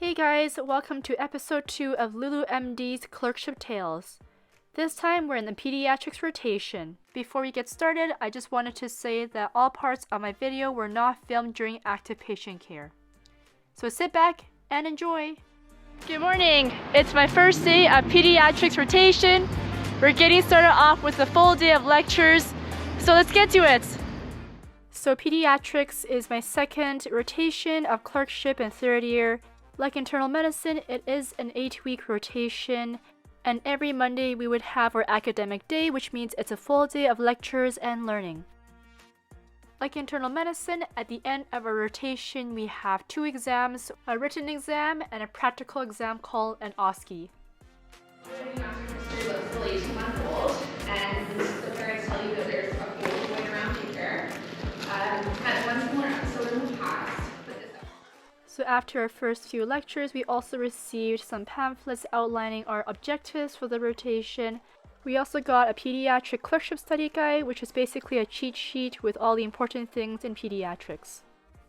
Hey guys, welcome to episode 2 of Lulu MD's Clerkship Tales. This time we're in the Pediatrics rotation. Before we get started, I just wanted to say that all parts of my video were not filmed during active patient care. So sit back and enjoy! Good morning! It's my first day of Pediatrics rotation. We're getting started off with a full day of lectures, so let's get to it! So Pediatrics is my second rotation of clerkship in third year. Like internal medicine, it is an 8-week rotation, and every Monday we would have our academic day, which means it's a full day of lectures and learning. Like internal medicine, at the end of a rotation we have 2 exams, a written exam and a practical exam called an OSCE. Still 18-month-old, and the parents tell you that there's a pool going around here. Had one similar episode in the past. So after our first few lectures, we also received some pamphlets outlining our objectives for the rotation. We also got a pediatric clerkship study guide, which is basically a cheat sheet with all the important things in pediatrics.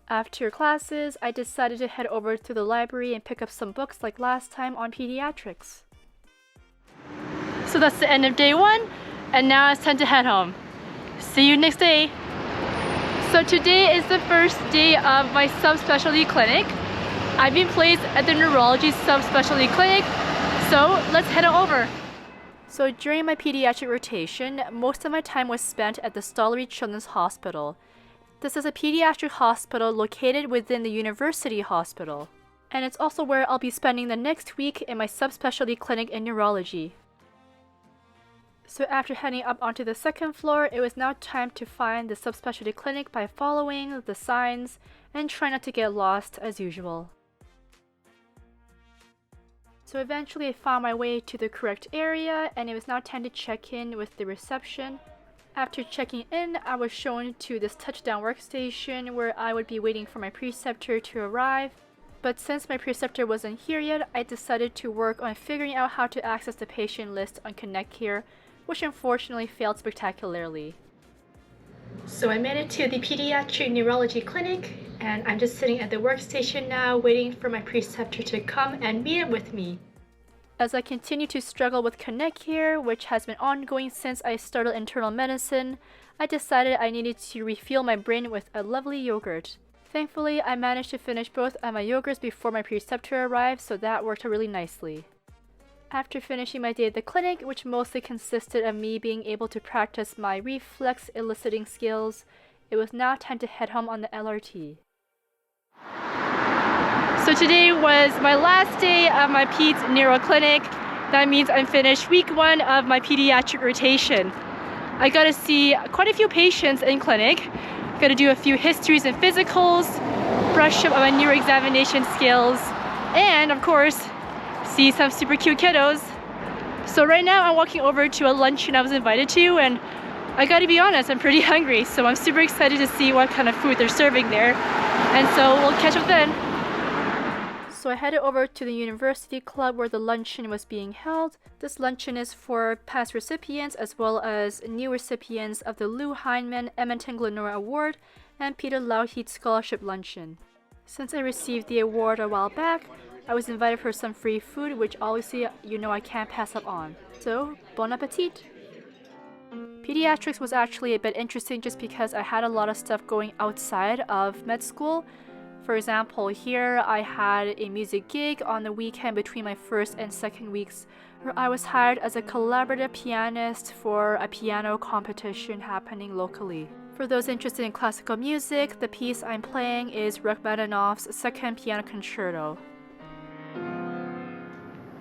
After classes, I decided to head over to the library and pick up some books like last time on pediatrics. So that's the end of day 1, and now it's time to head home. See you next day! So today is the first day of my subspecialty clinic. I've been placed at the Neurology subspecialty clinic, so let's head on over. So during my pediatric rotation, most of my time was spent at the Stollery Children's Hospital. This is a pediatric hospital located within the University Hospital. And it's also where I'll be spending the next week in my subspecialty clinic in neurology. So after heading up onto the second floor, it was now time to find the subspecialty clinic by following the signs and try not to get lost as usual. So eventually I found my way to the correct area, and it was now time to check in with the reception. After checking in, I was shown to this touchdown workstation where I would be waiting for my preceptor to arrive. But since my preceptor wasn't here yet, I decided to work on figuring out how to access the patient list on Connect Here, which unfortunately failed spectacularly. So I made it to the pediatric neurology clinic, and I'm just sitting at the workstation now waiting for my preceptor to come and meet up with me. As I continue to struggle with Connect Here, which has been ongoing since I started internal medicine, I decided I needed to refuel my brain with a lovely yogurt. Thankfully, I managed to finish both of my yogurts before my preceptor arrived, so that worked out really nicely. After finishing my day at the clinic, which mostly consisted of me being able to practice my reflex eliciting skills, it was now time to head home on the LRT. So today was my last day of my peds neuro clinic. That means I'm finished week 1 of my pediatric rotation. I got to see quite a few patients in clinic. Got to do a few histories and physicals, brush up on my neuro examination skills, and of course, see some super cute kiddos. So right now I'm walking over to a luncheon I was invited to, and I gotta be honest, I'm pretty hungry, so I'm super excited to see what kind of food they're serving there, and so we'll catch up then. So I headed over to the University Club where the luncheon was being held. This luncheon is for past recipients as well as new recipients of the Lou Heinemann Edmonton Glenora Award and Peter Lougheed Scholarship Luncheon. Since I received the award a while back, I was invited for some free food, which obviously you know I can't pass up on. So, bon appetit! Pediatrics was actually a bit interesting just because I had a lot of stuff going outside of med school. For example, here I had a music gig on the weekend between my first and second weeks where I was hired as a collaborative pianist for a piano competition happening locally. For those interested in classical music, the piece I'm playing is Rachmaninoff's Second Piano Concerto.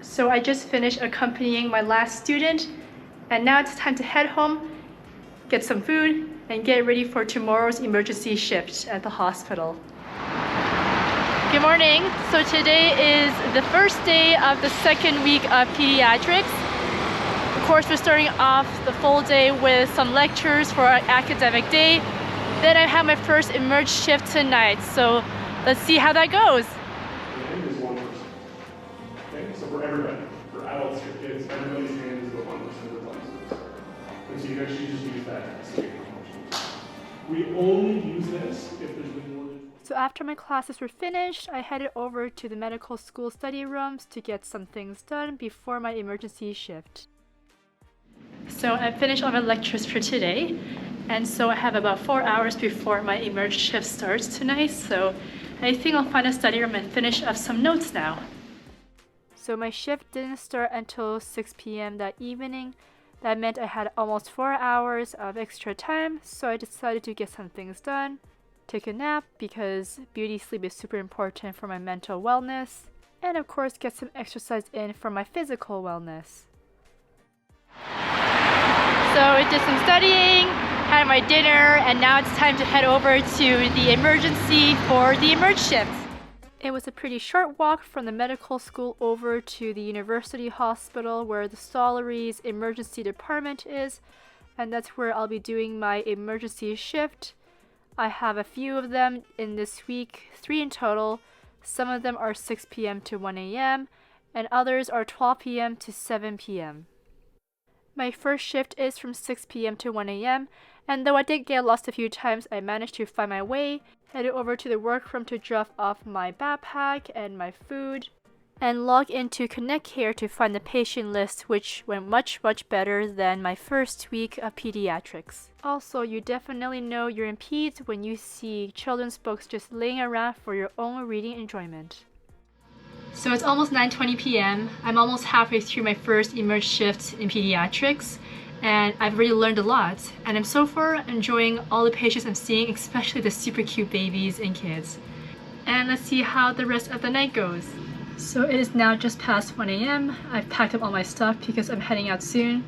So I just finished accompanying my last student, and now it's time to head home, get some food, and get ready for tomorrow's emergency shift at the hospital. Good morning. So today is the first day of the second week of pediatrics. Of course, we're starting off the full day with some lectures for our academic day. Then I have my first emerge shift tonight, so let's see how that goes. For everybody, for adults, for kids, everybody's hand is the 1% of the license. And so you actually just use that as a function. We only use this if there's been more than... So after my classes were finished, I headed over to the medical school study rooms to get some things done before my emergency shift. So I finished all my lectures for today, and so I have about 4 hours before my emerge shift starts tonight, so I think I'll find a study room and finish up some notes now. So my shift didn't start until 6 p.m. that evening. That meant I had almost 4 hours of extra time, so I decided to get some things done, take a nap because beauty sleep is super important for my mental wellness, and of course get some exercise in for my physical wellness. So I did some studying, had my dinner, and now it's time to head over to the emergency for the emerge shift. It was a pretty short walk from the medical school over to the university hospital where the Stollery's emergency department is, and that's where I'll be doing my emergency shift. I have a few of them in this week, 3 in total. Some of them are 6 p.m. to 1 a.m. and others are 12 p.m. to 7 p.m. My first shift is from 6 p.m. to 1 a.m. and though I did get lost a few times, I managed to find my way, headed over to the workroom to drop off my backpack and my food, and log into Connect Care to find the patient list, which went much better than my first week of pediatrics. Also, you definitely know you're in peds when you see children's books just laying around for your own reading enjoyment. So it's almost 9:20 p.m. I'm almost halfway through my first emerge shift in pediatrics, and I've really learned a lot, and I'm so far enjoying all the patients I'm seeing, especially the super cute babies and kids. And let's see how the rest of the night goes. So it is now just past 1 a.m. I've packed up all my stuff because I'm heading out soon.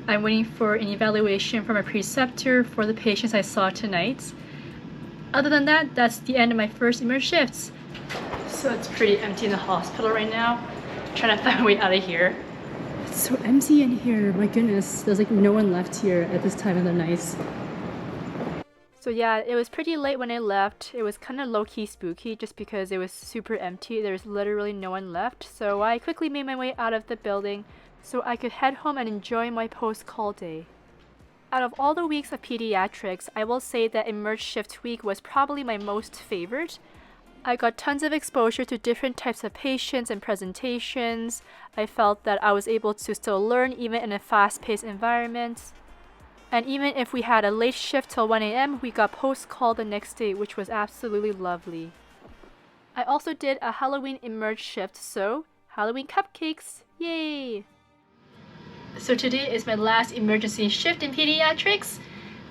I'm waiting for an evaluation from a preceptor for the patients I saw tonight. Other than that, that's the end of my first emerge shifts. So it's pretty empty in the hospital right now. I'm trying to find a way out of here. It's so empty in here, my goodness. There's like no one left here at this time of the night. So yeah, it was pretty late when I left. It was kind of low-key spooky just because it was super empty. There's literally no one left. So I quickly made my way out of the building so I could head home and enjoy my post-call day. Out of all the weeks of pediatrics, I will say that emerge shift week was probably my most favorite. I got tons of exposure to different types of patients and presentations. I felt that I was able to still learn even in a fast-paced environment. And even if we had a late shift till 1 a.m., we got post-call the next day, which was absolutely lovely. I also did a Halloween emerge shift, so Halloween cupcakes, yay! So today is my last emergency shift in pediatrics,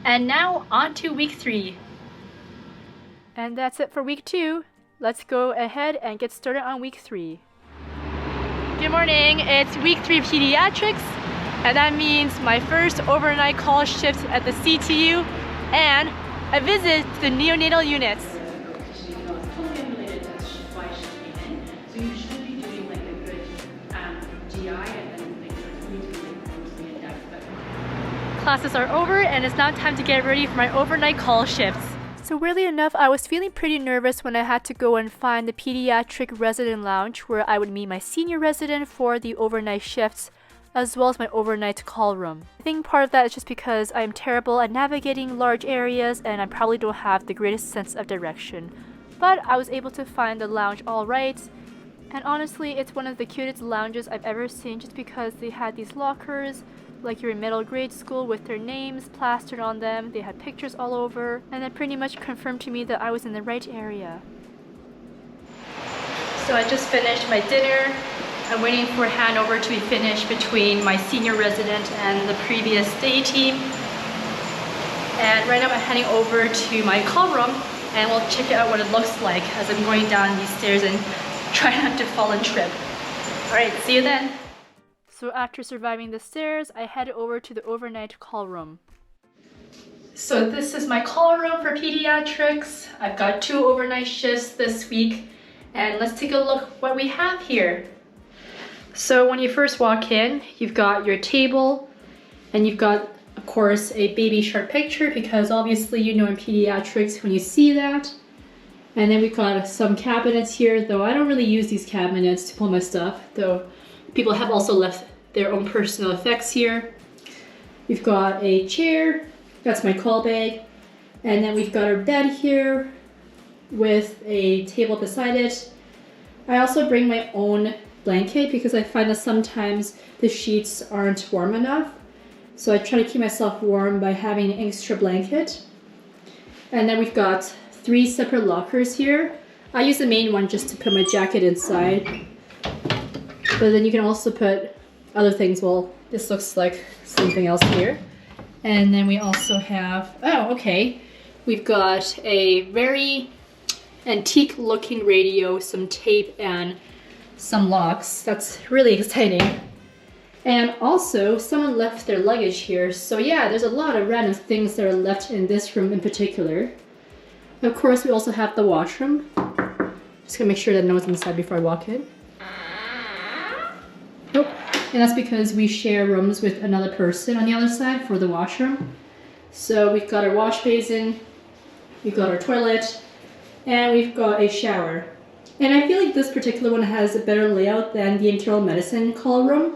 and now on to week 3. And that's it for week 2. Let's go ahead and get started on week 3. Good morning, it's week 3 pediatrics, and that means my first overnight call shift at the CTU and a visit to the neonatal units. It's totally unrelated to why she came in. So you should be doing like a good GI and then like you need to be like mostly in depth. But Classes are over and it's now time to get ready for my overnight call shifts. So weirdly enough, I was feeling pretty nervous when I had to go and find the pediatric resident lounge where I would meet my senior resident for the overnight shifts, as well as my overnight call room. I think part of that is just because I'm terrible at navigating large areas and I probably don't have the greatest sense of direction. But I was able to find the lounge all right, and honestly, it's one of the cutest lounges I've ever seen just because they had these lockers like you're in middle grade school with their names plastered on them. They had pictures all over, and that pretty much confirmed to me that I was in the right area. So I just finished my dinner. I'm waiting for handover to be finished between my senior resident and the previous day team. And right now I'm heading over to my call room and we'll check out what it looks like as I'm going down these stairs and try not to fall and trip. Alright, see you then. So after surviving the stairs, I headed over to the overnight call room. So this is my call room for pediatrics. I've got 2 overnight shifts this week, and let's take a look what we have here. So when you first walk in, you've got your table, and you've got, of course, a baby shark picture because obviously you know in pediatrics when you see that. And then we've got some cabinets here, though I don't really use these cabinets to pull my stuff, though people have also left their own personal effects here. We've got a chair, that's my call bag, and then we've got our bed here, with a table beside it. I also bring my own blanket because I find that sometimes the sheets aren't warm enough. So I try to keep myself warm by having an extra blanket. And then we've got 3 separate lockers here. I use the main one just to put my jacket inside. But then you can also put other things. Well, this looks like something else here. And then we also have, oh, okay. We've got a very antique looking radio, some tape, and some locks. That's really exciting. And also, someone left their luggage here. So yeah, there's a lot of random things that are left in this room in particular. Of course, we also have the washroom. Just gonna make sure that no one's inside before I walk in. Nope. And that's because we share rooms with another person on the other side for the washroom. So we've got our wash basin, we've got our toilet, and we've got a shower. And I feel like this particular one has a better layout than the internal medicine call room.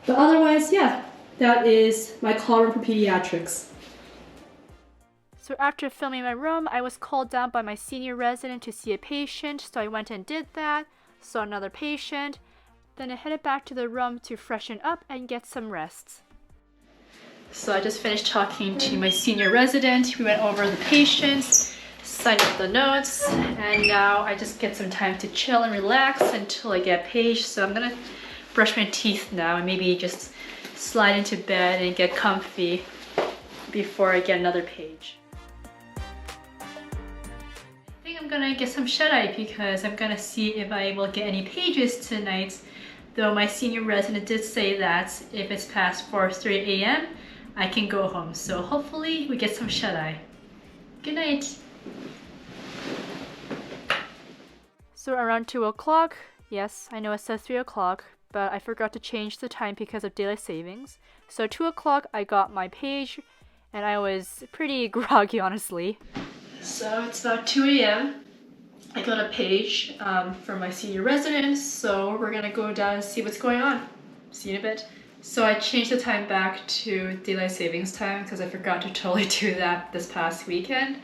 But otherwise, yeah, that is my call room for pediatrics. So after filming my room, I was called down by my senior resident to see a patient, so I went and did that, saw another patient, then I headed back to the room to freshen up and get some rest. So I just finished talking to my senior resident. We went over the patients, signed up the notes, and now I just get some time to chill and relax until I get paged. So I'm gonna brush my teeth now and maybe just slide into bed and get comfy before I get another page. I think I'm gonna get some shut-eye because I'm gonna see if I will get any pages tonight, though my senior resident did say that if it's past 4:30 a.m. I can go home, so hopefully we get some shut-eye. Good night. So around 2 o'clock, yes, I know it says 3 o'clock, but I forgot to change the time because of daylight savings. So 2 o'clock I got my page and I was pretty groggy, honestly. So it's about 2 a.m. I got a page from my senior resident, so we're gonna go down and see what's going on. See you in a bit. So I changed the time back to daylight savings time because I forgot to totally do that this past weekend.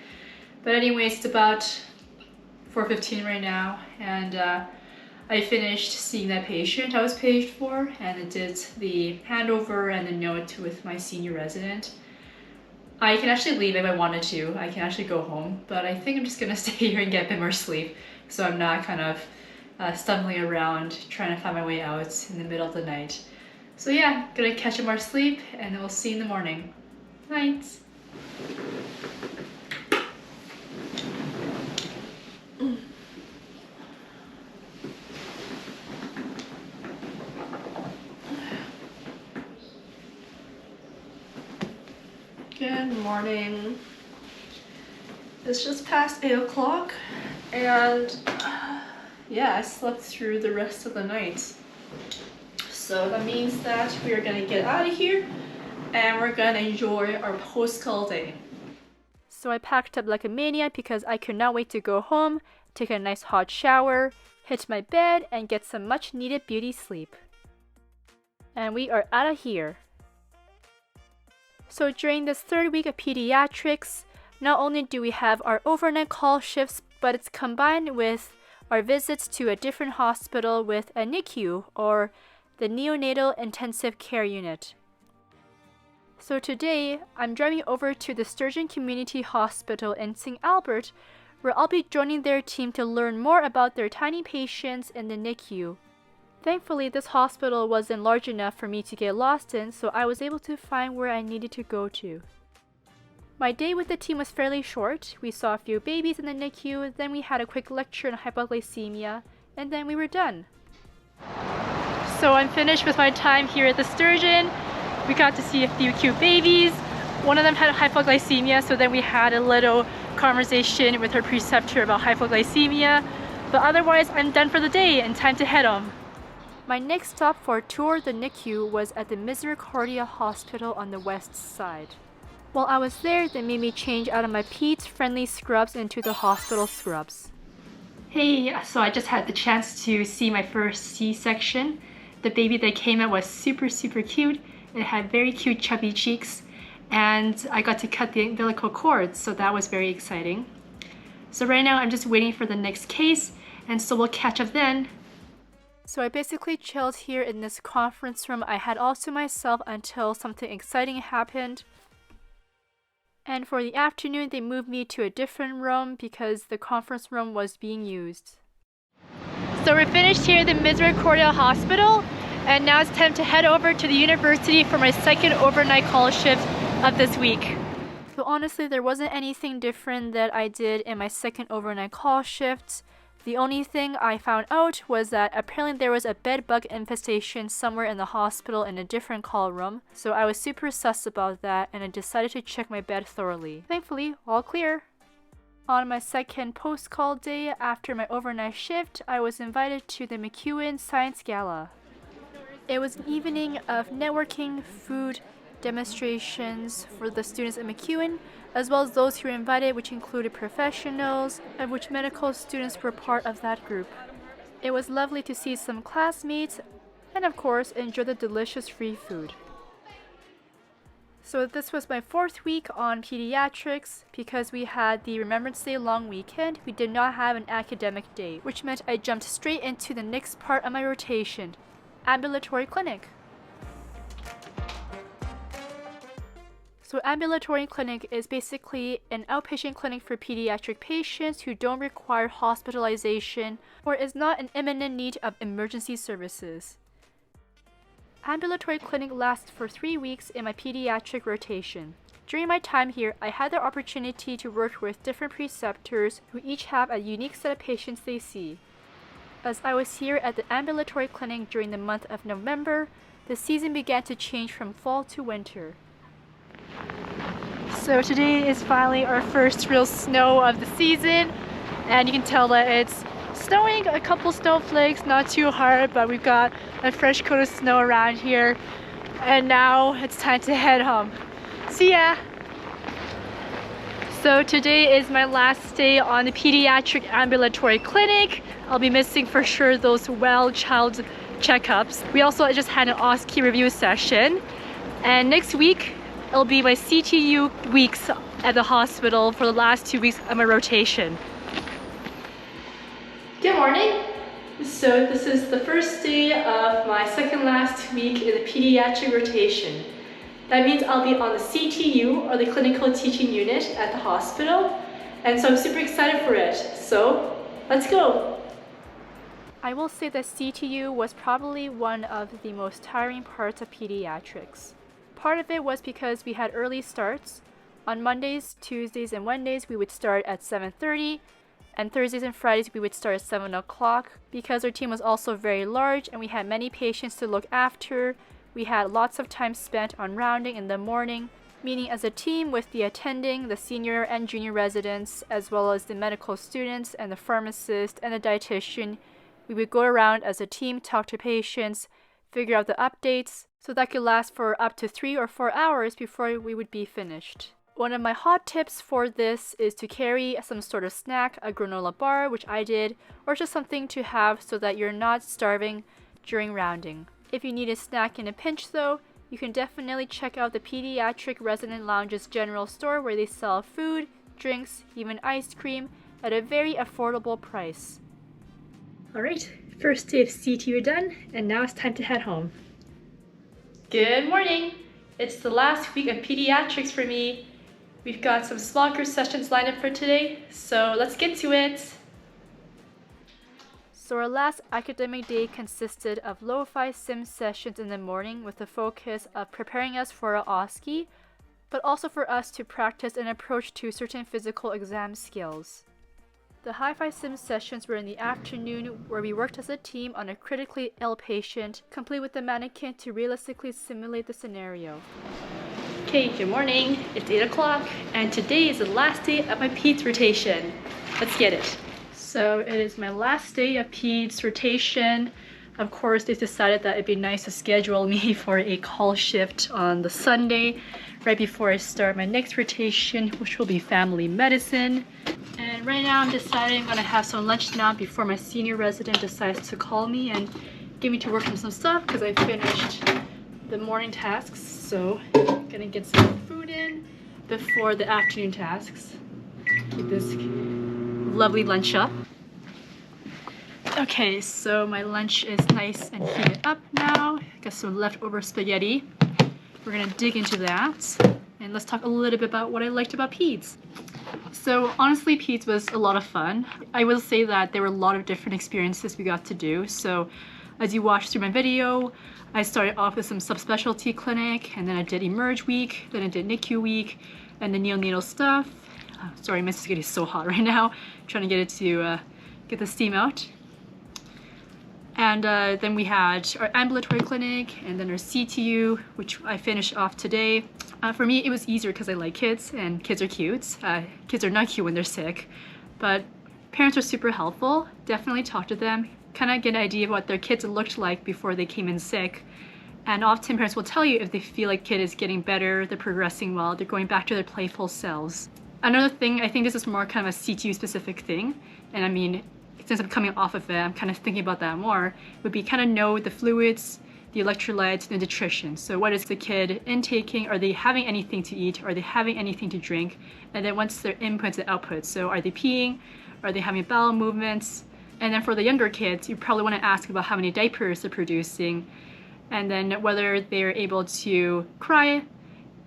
But anyways, it's about 4:15 right now, and I finished seeing that patient I was paged for, and I did the handover and the note with my senior resident. I can actually leave if I wanted to. I can actually go home, but I think I'm just gonna stay here and get a bit more sleep, so I'm not kind of stumbling around trying to find my way out in the middle of the night. So yeah, gonna catch more sleep, and we'll see you in the morning. Night. Good morning. It's just past 8 o'clock, and yeah, I slept through the rest of the night. So that means that we are gonna get out of here and we're gonna enjoy our post-call day. So I packed up like a maniac because I could not wait to go home, take a nice hot shower, hit my bed, and get some much needed beauty sleep. And we are out of here. So during this 3rd week of pediatrics, not only do we have our overnight call shifts, but it's combined with our visits to a different hospital with a NICU, or the Neonatal Intensive Care Unit. So today, I'm driving over to the Sturgeon Community Hospital in St. Albert, where I'll be joining their team to learn more about their tiny patients in the NICU. Thankfully, this hospital wasn't large enough for me to get lost in, so I was able to find where I needed to go to. My day with the team was fairly short. We saw a few babies in the NICU, then we had a quick lecture on hypoglycemia, and then we were done. So I'm finished with my time here at the Sturgeon. We got to see a few cute babies. One of them had hypoglycemia, so then we had a little conversation with her preceptor about hypoglycemia. But otherwise, I'm done for the day and time to head home. My next stop for a tour of the NICU was at the Misericordia Hospital on the west side. While I was there, they made me change out of my peds-friendly scrubs into the hospital scrubs. Hey, so I just had the chance to see my first C-section. The baby that came out was super cute. It had very cute chubby cheeks, and I got to cut the umbilical cord, so that was very exciting. So right now I'm just waiting for the next case, and so we'll catch up then. So I basically chilled here in this conference room. I had all to myself until something exciting happened. And for the afternoon, they moved me to a different room because the conference room was being used. So we're finished here at the Misericordia Hospital, and now it's time to head over to the university for my second overnight call shift of this week. So honestly, there wasn't anything different that I did in my second overnight call shift. The only thing I found out was that apparently there was a bed bug infestation somewhere in the hospital in a different call room, so I was super sus about that and I decided to check my bed thoroughly. Thankfully, all clear. On my second post-call day after my overnight shift, I was invited to the McEwen Science Gala. It was an evening of networking, food, demonstrations for the students at McEwen, as well as those who were invited, which included professionals, of which medical students were part of that group. It was lovely to see some classmates and of course enjoy the delicious free food. So this was my 4th week on Pediatrics. Because we had the Remembrance Day long weekend, we did not have an academic day, which meant I jumped straight into the next part of my rotation, Ambulatory Clinic. So Ambulatory Clinic is basically an outpatient clinic for pediatric patients who don't require hospitalization or is not in imminent need of emergency services. Ambulatory Clinic lasts for 3 weeks in my pediatric rotation. During my time here, I had the opportunity to work with different preceptors who each have a unique set of patients they see. As I was here at the Ambulatory Clinic during the month of November, the season began to change from fall to winter. So today is finally our first real snow of the season, and you can tell that it's snowing, a couple snowflakes, not too hard, but we've got a fresh coat of snow around here, and now it's time to head home. See ya! So today is my last day on the Pediatric Ambulatory Clinic. I'll be missing for sure those well child checkups. We also just had an OSCE review session, and next week it'll be my CTU weeks at the hospital for the last 2 weeks of my rotation. Good morning. So this is the first day of my second last week in the pediatric rotation. That means I'll be on the CTU, or the clinical teaching unit at the hospital, and so I'm super excited for it. So let's go. I will say that CTU was probably one of the most tiring parts of pediatrics. Part of it was because we had early starts. On Mondays, Tuesdays, and Wednesdays we would start at 7:30, and Thursdays and Fridays we would start at 7 o'clock. Because our team was also very large and we had many patients to look after, we had lots of time spent on rounding in the morning, meaning as a team with the attending, the senior and junior residents, as well as the medical students and the pharmacist and the dietitian, we would go around as a team, talk to patients, figure out the updates, so that could last for up to 3 or 4 hours before we would be finished. One of my hot tips for this is to carry some sort of snack, a granola bar, which I did, or just something to have so that you're not starving during rounding. If you need a snack in a pinch though, you can definitely check out the Pediatric Resident Lounge's general store, where they sell food, drinks, even ice cream at a very affordable price. Alright, first day of CTU done, and now it's time to head home. Good morning! It's the last week of pediatrics for me. We've got some small group sessions lined up for today, so let's get to it. So our last academic day consisted of lo-fi sim sessions in the morning with the focus of preparing us for our OSCE, but also for us to practice an approach to certain physical exam skills. The hi-fi sim sessions were in the afternoon, where we worked as a team on a critically ill patient, complete with the mannequin to realistically simulate the scenario. Okay, good morning. It's 8 o'clock, and today is the last day of my PEDS rotation. Let's get it. So it is my last day of PEDS rotation. Of course, they decided that it'd be nice to schedule me for a call shift on the Sunday, right before I start my next rotation, which will be family medicine. And right now I'm deciding I'm gonna have some lunch now before my senior resident decides to call me and get me to work on some stuff, because I finished the morning tasks. So I'm gonna get some food in before the afternoon tasks. Keep this lovely lunch up. Okay, so my lunch is nice and heated up now. Got some leftover spaghetti. We're gonna dig into that. And let's talk a little bit about what I liked about peds. So honestly, peds was a lot of fun. I will say that there were a lot of different experiences we got to do. So as you watched through my video, I started off with some subspecialty clinic, and then I did Emerge week, then I did NICU week, and the neonatal stuff. Oh, sorry, my spaghetti is so hot right now. I'm trying to get it to get the steam out. And then we had our ambulatory clinic, and then our CTU, which I finished off today. For me, it was easier because I like kids, and kids are cute. Kids are not cute when they're sick, but parents are super helpful. Definitely talk to them, kind of get an idea of what their kids looked like before they came in sick. And often parents will tell you if they feel like kid is getting better, they're progressing well, they're going back to their playful selves. Another thing, I think this is more kind of a CTU specific thing, and I mean, since I'm coming off of it, I'm kind of thinking about that more, would be kind of know the fluids, the electrolytes, the nutrition. So what is the kid intaking? Are they having anything to eat? Are they having anything to drink? And then what's their inputs and outputs? So are they peeing? Are they having bowel movements? And then for the younger kids, you probably want to ask about how many diapers they're producing, and then whether they're able to cry,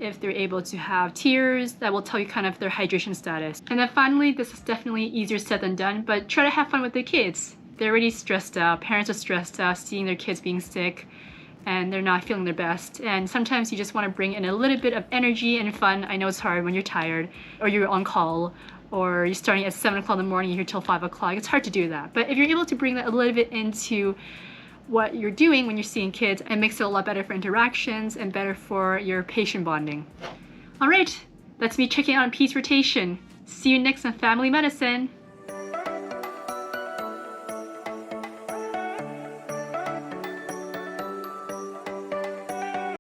if they're able to have tears. That will tell you kind of their hydration status. And then finally, this is definitely easier said than done, but try to have fun with the kids. They're already stressed out. Parents are stressed out seeing their kids being sick, and they're not feeling their best. And sometimes you just want to bring in a little bit of energy and fun. I know it's hard when you're tired, or you're on call, or you're starting at 7 o'clock in the morning, you're here till 5 o'clock. It's hard to do that. But if you're able to bring that a little bit into what you're doing when you're seeing kids, it makes it a lot better for interactions and better for your patient bonding. All right, that's me checking out on peds rotation. See you next on Family Medicine.